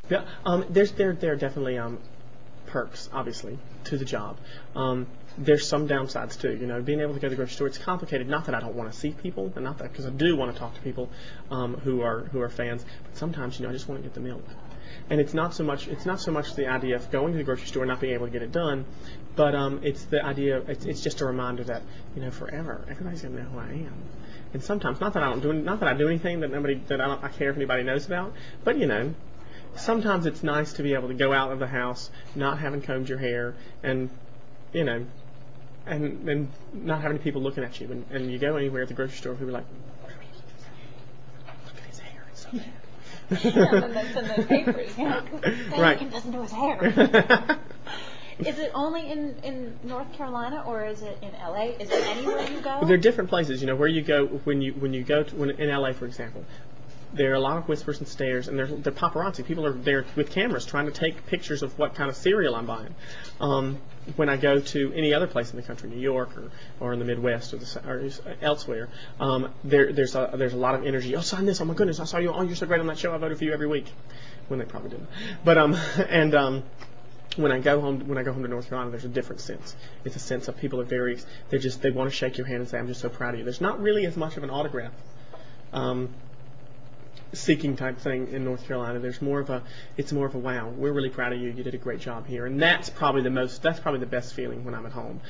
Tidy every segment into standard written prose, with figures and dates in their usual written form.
Yeah, there are definitely perks, obviously, to the job. There's some downsides too. Being able to go to the grocery store, it's complicated. Not that I don't want to see people, and not that, because I do want to talk to people who are fans. But sometimes, I just want to get the milk. And it's not so much the idea of going to the grocery store and not being able to get it done, but it's the idea. It's just a reminder that forever everybody's gonna know who I am. And sometimes, not that I do anything that I care if anybody knows about, but sometimes it's nice to be able to go out of the house not having combed your hair and and not having people looking at you, and you go anywhere at the grocery store, people are like, look at his hair, it's so bad. Yeah, and that's in the papers. Right. Aiken doesn't do his hair. Is it only in North Carolina, or is it in LA? Is it anywhere you go? There are different places. Where you go when you go in LA, for example. There are a lot of whispers and stares, and they're paparazzi. People are there with cameras trying to take pictures of what kind of cereal I'm buying. When I go to any other place in the country, New York or in the Midwest or elsewhere, there's a lot of energy. Oh, sign this! Oh my goodness, I saw you! Oh, you're so great on that show. I voted for you every week. When they probably didn't. But when I go home to North Carolina, there's a different sense. It's a sense of people they want to shake your hand and say, I'm just so proud of you. There's not really as much of an autograph seeking type thing in North Carolina. It's more of a wow, we're really proud of you. You did a great job here, and that's probably the best feeling when I'm at home.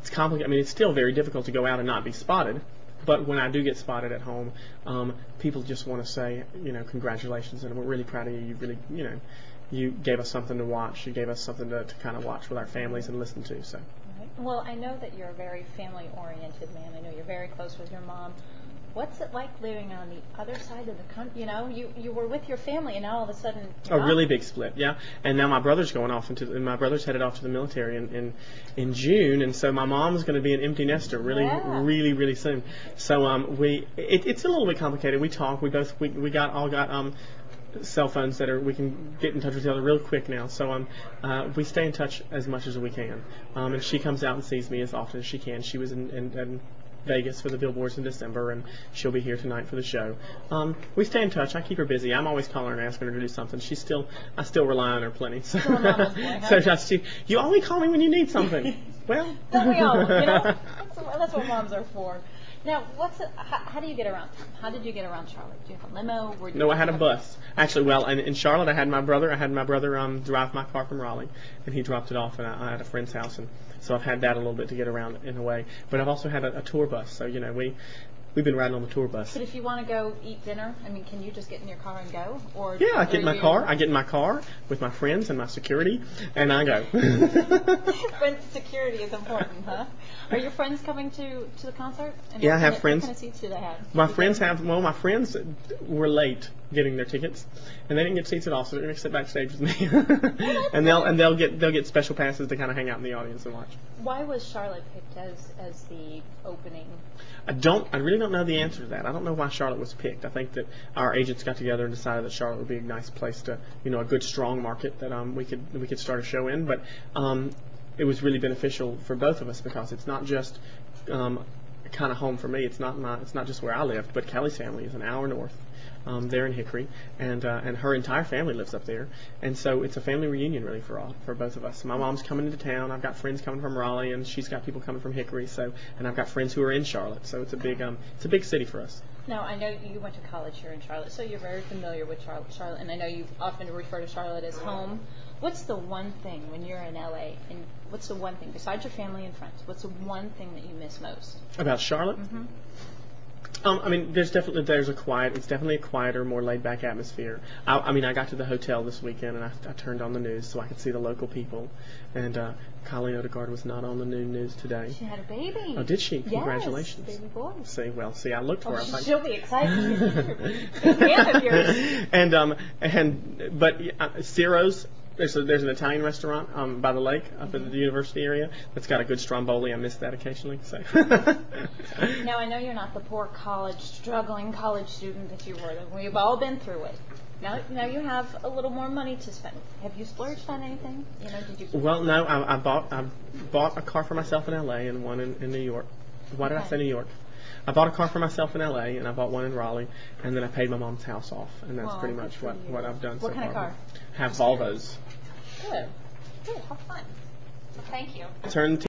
It's complicated. I mean, it's still very difficult to go out and not be spotted. But when I do get spotted at home, people just want to say, congratulations, and we're really proud of you. You really, you gave us something to watch. You gave us something to kind of watch with our families and listen to. So. Right. Well, I know that you're a very family-oriented man. I know you're very close with your mom. What's it like living on the other side of the country? You were with your family, and now all of a sudden a really big split, yeah. And now my brother's going off my brother's headed off to the military in June, and so my mom's going to be an empty nester really soon. So it's a little bit complicated. We talk. We got cell phones we can get in touch with each other real quick now. So we stay in touch as much as we can. And she comes out and sees me as often as she can. She was in Vegas for the billboards in December, and she'll be here tonight for the show. We stay in touch. I keep her busy. I'm always calling her and asking her to do something. I still rely on her plenty. So, you only call me when you need something. Well, don't we all? That's what moms are for. Now, how do you get around? How did you get around Charlotte? Do you have a limo? No, I had a bus. Actually, well, in Charlotte, I had my brother drive my car from Raleigh, and he dropped it off, and I had a friend's house, and so I've had that a little bit to get around in a way. But I've also had a tour bus, so we've been riding on the tour bus. But if you want to go eat dinner, can you just get in your car and go? Or yeah, I get in my car with my friends and my security, and I go. Friends security is important, huh? Are your friends coming to the concert? And yeah, I have friends. What kind of seats do they have? My friends were late getting their tickets, and they didn't get seats at all, so they're going to sit backstage with me. and they'll get special passes to kind of hang out in the audience and watch. Why was Charlotte picked as the opening? I really don't know the answer to that. I don't know why Charlotte was picked. I think that our agents got together and decided that Charlotte would be a nice place to, a good strong market that we could start a show in. But it was really beneficial for both of us because it's not just kind of home for me. It's not just where I lived, but Kelly's family is an hour north. There in Hickory, and her entire family lives up there, and so it's a family reunion really for both of us. My mom's coming into town. I've got friends coming from Raleigh, and she's got people coming from Hickory. And I've got friends who are in Charlotte. So it's a big city for us. Now I know you went to college here in Charlotte, so you're very familiar with Charlotte, and I know you often refer to Charlotte as home. What's the one thing when you're in LA, and what's the one thing besides your family and friends? What's the one thing that you miss most about Charlotte? Mm-hmm. It's definitely a quieter, more laid-back atmosphere. I got to the hotel this weekend, and I turned on the news so I could see the local people. And Colleen Odegaard was not on the news today. She had a baby. Oh, did she? Yes, congratulations. baby boy. See, I looked for her. She'll be excited. But Ciro's. There's an Italian restaurant by the lake up in the university area that's got a good stromboli. I miss that occasionally. So. Now, I know you're not the poor struggling college student that you were. We've all been through it. Now you have a little more money to spend. Have you splurged on anything? Did you? Well, no. I bought a car for myself in L.A. and one in New York. Why did I say New York? I bought a car for myself in LA, and I bought one in Raleigh, and then I paid my mom's house off, and that's pretty much what I've done so far. What kind of car? Have Volvos. Good. Good. How fun. Well, thank you. Turn